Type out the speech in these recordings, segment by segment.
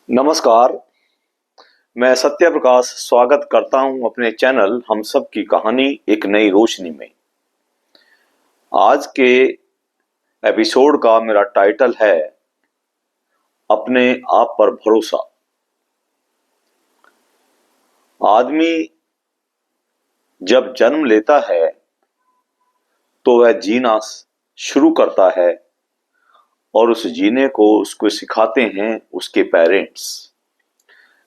नमस्कार। मैं सत्य प्रकाश स्वागत करता हूं अपने चैनल हम सब की कहानी एक नई रोशनी में। आज के एपिसोड का मेरा टाइटल है अपने आप पर भरोसा। आदमी जब जन्म लेता है तो वह जीना शुरू करता है और उस जीने को उसको सिखाते हैं उसके पेरेंट्स।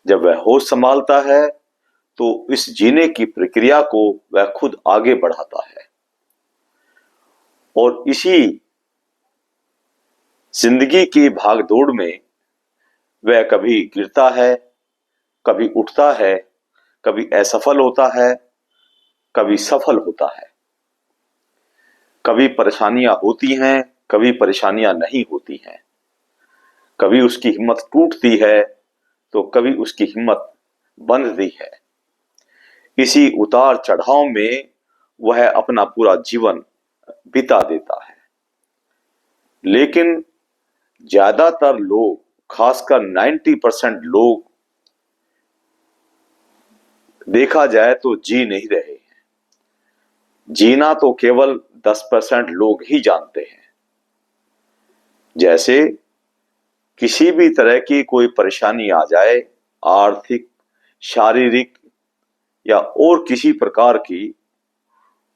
जब वह होश संभालता है तो इस जीने की प्रक्रिया को वह खुद आगे बढ़ाता है और इसी जिंदगी की भागदौड़ में वह कभी गिरता है, कभी उठता है, कभी असफल होता है, कभी सफल होता है। कभी परेशानियां होती हैं, कभी परेशानियां नहीं होती हैं। कभी उसकी हिम्मत टूटती है तो कभी उसकी हिम्मत बनती है। इसी उतार चढ़ाव में वह अपना पूरा जीवन बिता देता है। लेकिन ज्यादातर लोग, खासकर 90% लोग देखा जाए तो जी नहीं रहे हैं। जीना तो केवल 10% लोग ही जानते हैं। जैसे किसी भी तरह की कोई परेशानी आ जाए, आर्थिक, शारीरिक या और किसी प्रकार की,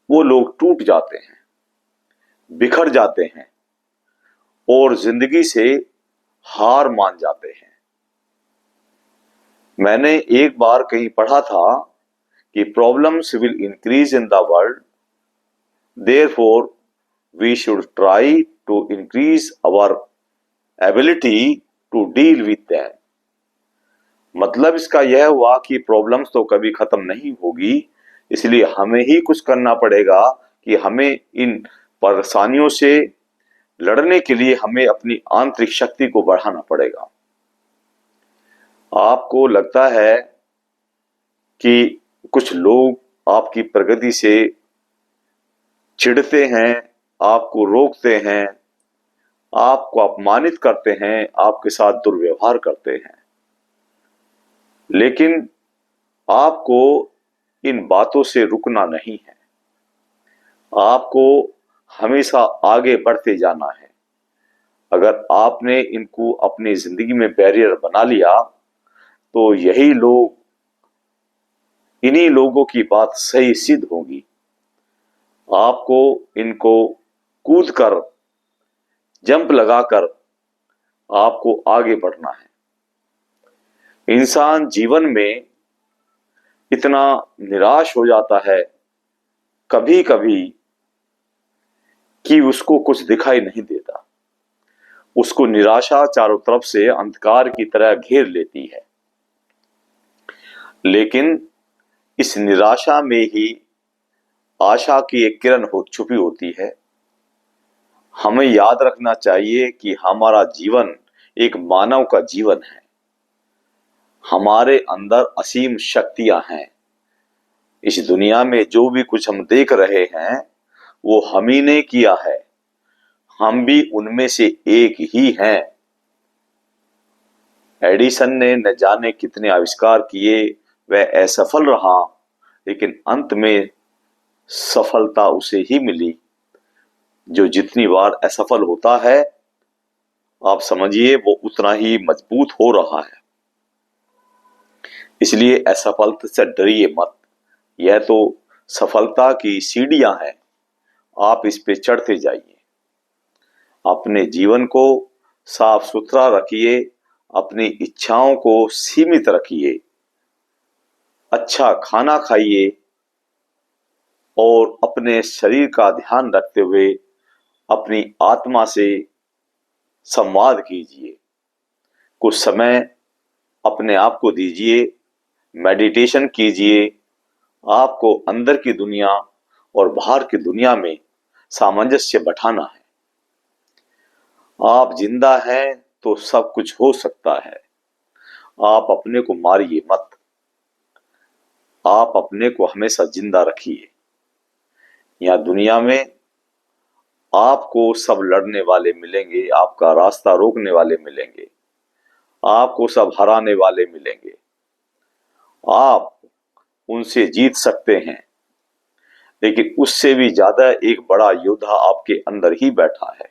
वो लोग टूट जाते हैं, बिखर जाते हैं और जिंदगी से हार मान जाते हैं। मैंने एक बार कहीं पढ़ा था कि problems will increase in the world, therefore we should try to increase our ability to deal with them। मतलब इसका यह हुआ कि प्रॉब्लम्स तो कभी खत्म नहीं होगी, इसलिए हमें ही कुछ करना पड़ेगा कि हमें इन परेशानियों से लड़ने के लिए हमें अपनी आंतरिक शक्ति को बढ़ाना पड़ेगा। आपको लगता है कि कुछ लोग आपकी प्रगति से चिढ़ते हैं, आपको रोकते हैं, आपको अपमानित करते हैं, आपके साथ दुर्व्यवहार करते हैं। लेकिन आपको इन बातों से रुकना नहीं है। आपको हमेशा आगे बढ़ते जाना है। अगर आपने इनको अपनी जिंदगी में बैरियर बना लिया तो यही लोग, इन्हीं लोगों की बात सही सिद्ध होगी। आपको इनको कूद कर, जंप लगाकर आपको आगे बढ़ना है। इंसान जीवन में इतना निराश हो जाता है कभी कभी कि उसको कुछ दिखाई नहीं देता। उसको निराशा चारों तरफ से अंधकार की तरह घेर लेती है। लेकिन इस निराशा में ही आशा की एक किरण छुपी होती है। हमें याद रखना चाहिए कि हमारा जीवन एक मानव का जीवन है। हमारे अंदर असीम शक्तियां हैं। इस दुनिया में जो भी कुछ हम देख रहे हैं वो हम ही ने किया है। हम भी उनमें से एक ही हैं। एडिसन ने न जाने कितने आविष्कार किए, वह असफल रहा, लेकिन अंत में सफलता उसे ही मिली जो जितनी बार असफल होता है, आप समझिए वो उतना ही मजबूत हो रहा है। इसलिए असफलता से डरिए मत। यह तो सफलता की सीढ़ियां हैं, आप इस पे चढ़ते जाइए। अपने जीवन को साफ सुथरा रखिए, अपनी इच्छाओं को सीमित रखिए, अच्छा खाना खाइए और अपने शरीर का ध्यान रखते हुए अपनी आत्मा से संवाद कीजिए। कुछ समय अपने आप को दीजिए, मेडिटेशन कीजिए। आपको अंदर की दुनिया और बाहर की दुनिया में सामंजस्य बैठाना है। आप जिंदा हैं तो सब कुछ हो सकता है। आप अपने को मारिए मत, आप अपने को हमेशा जिंदा रखिए। यहाँ दुनिया में आपको सब लड़ने वाले मिलेंगे, आपका रास्ता रोकने वाले मिलेंगे। आपको सब हराने वाले मिलेंगे। आप उनसे जीत सकते हैं, लेकिन उससे भी ज्यादा एक बड़ा योद्धा आपके अंदर ही बैठा है।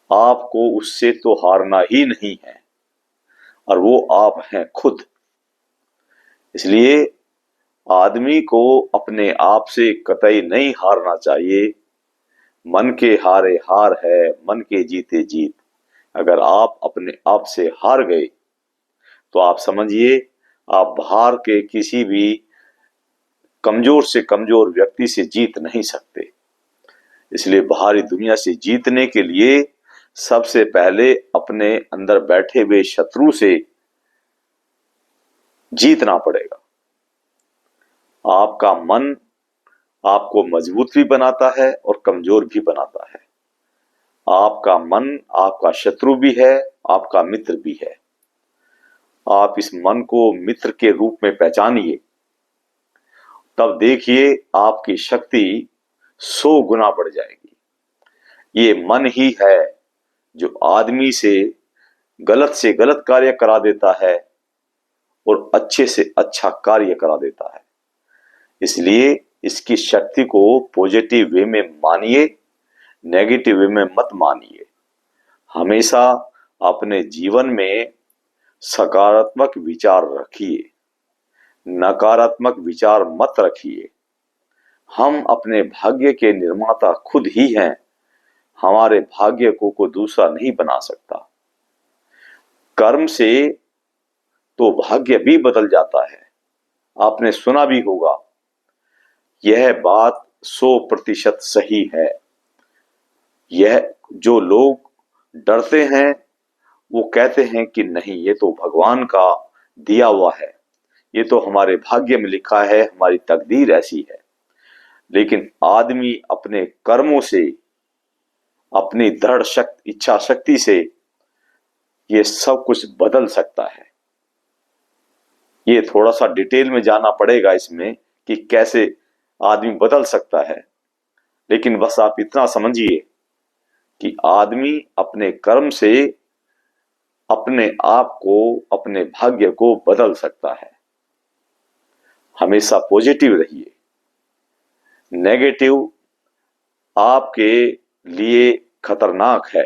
आपको उससे तो हारना ही नहीं है, और वो आप हैं खुद। इसलिए आदमी को अपने आप से कतई नहीं हारना चाहिए। मन के हारे हार है, मन के जीते जीत। अगर आप अपने आप से हार गए तो आप समझिए आप बाहर के किसी भी कमजोर से कमजोर व्यक्ति से जीत नहीं सकते। इसलिए बाहरी दुनिया से जीतने के लिए सबसे पहले अपने अंदर बैठे हुए शत्रु से जीतना पड़ेगा। आपका मन आपको मजबूत भी बनाता है और कमजोर भी बनाता है। आपका मन आपका शत्रु भी है, आपका मित्र भी है। आप इस मन को मित्र के रूप में पहचानिए, तब देखिए आपकी शक्ति 100 गुना बढ़ जाएगी। ये मन ही है जो आदमी से गलत कार्य करा देता है और अच्छे से अच्छा कार्य करा देता है। इसलिए इसकी शक्ति को पॉजिटिव वे में मानिए, नेगेटिव वे में मत मानिए। हमेशा अपने जीवन में सकारात्मक विचार रखिए, नकारात्मक विचार मत रखिए। हम अपने भाग्य के निर्माता खुद ही हैं। हमारे भाग्य को दूसरा नहीं बना सकता। कर्म से तो भाग्य भी बदल जाता है। आपने सुना भी होगा, यह बात 100% सही है। यह जो लोग डरते हैं वो कहते हैं कि नहीं, ये तो भगवान का दिया हुआ है, ये तो हमारे भाग्य में लिखा है, हमारी तकदीर ऐसी है। लेकिन आदमी अपने कर्मों से, अपनी दृढ़ इच्छा शक्ति से ये सब कुछ बदल सकता है। ये थोड़ा सा डिटेल में जाना पड़ेगा इसमें कि कैसे आदमी बदल सकता है, लेकिन बस आप इतना समझिए कि आदमी अपने कर्म से अपने आप को, अपने भाग्य को बदल सकता है। हमेशा पॉजिटिव रहिए। नेगेटिव आपके लिए खतरनाक है।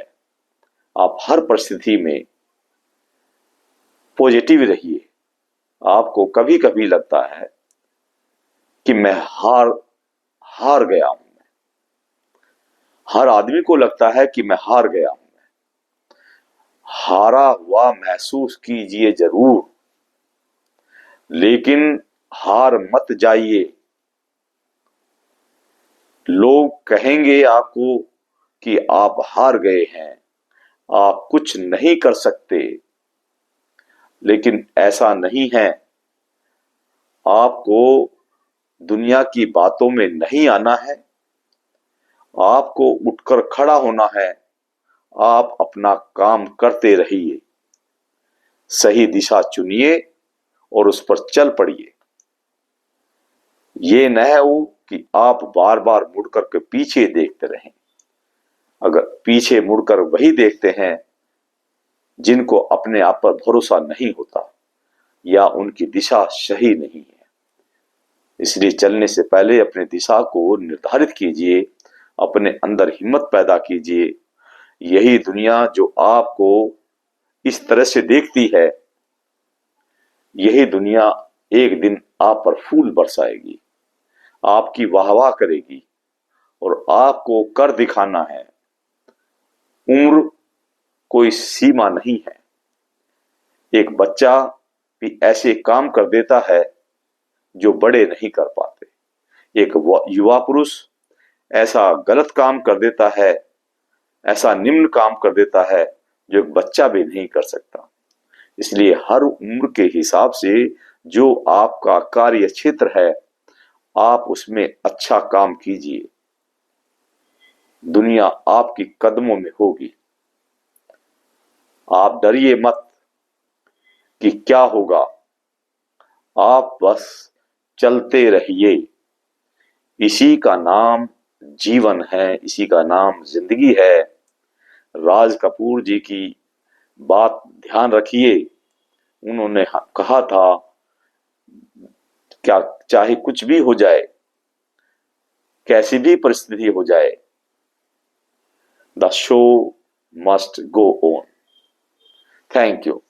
आप हर परिस्थिति में पॉजिटिव रहिए। आपको कभी कभी लगता है कि मैं हार गया हूं। हर आदमी को लगता है कि मैं हार गया हूं। हारा हुआ महसूस कीजिए जरूर, लेकिन हार मत जाइए। लोग कहेंगे आपको कि आप हार गए हैं, आप कुछ नहीं कर सकते, लेकिन ऐसा नहीं है। आपको दुनिया की बातों में नहीं आना है। आपको उठकर खड़ा होना है। आप अपना काम करते रहिए, सही दिशा चुनिए और उस पर चल पड़िए। ये न हो कि आप बार बार मुड़कर के पीछे देखते रहें। अगर पीछे मुड़कर वही देखते हैं जिनको अपने आप पर भरोसा नहीं होता या उनकी दिशा सही नहीं है। इसलिए चलने से पहले अपनी दिशा को निर्धारित कीजिए, अपने अंदर हिम्मत पैदा कीजिए। यही दुनिया जो आपको इस तरह से देखती है, यही दुनिया एक दिन आप पर फूल बरसाएगी, आपकी वाहवाह करेगी और आपको कर दिखाना है। उम्र कोई सीमा नहीं है। एक बच्चा भी ऐसे काम कर देता है जो बड़े नहीं कर पाते। एक युवा पुरुष ऐसा गलत काम कर देता है, ऐसा निम्न काम कर देता है जो एक बच्चा भी नहीं कर सकता। इसलिए हर उम्र के हिसाब से जो आपका कार्य क्षेत्र है, आप उसमें अच्छा काम कीजिए। दुनिया आपकी कदमों में होगी। आप डरिए मत कि क्या होगा, आप बस चलते रहिए। इसी का नाम जीवन है, इसी का नाम जिंदगी है। राज कपूर जी की बात ध्यान रखिए, उन्होंने कहा था, क्या चाहे कुछ भी हो जाए, कैसी भी परिस्थिति हो जाए, the show must go on. Thank you.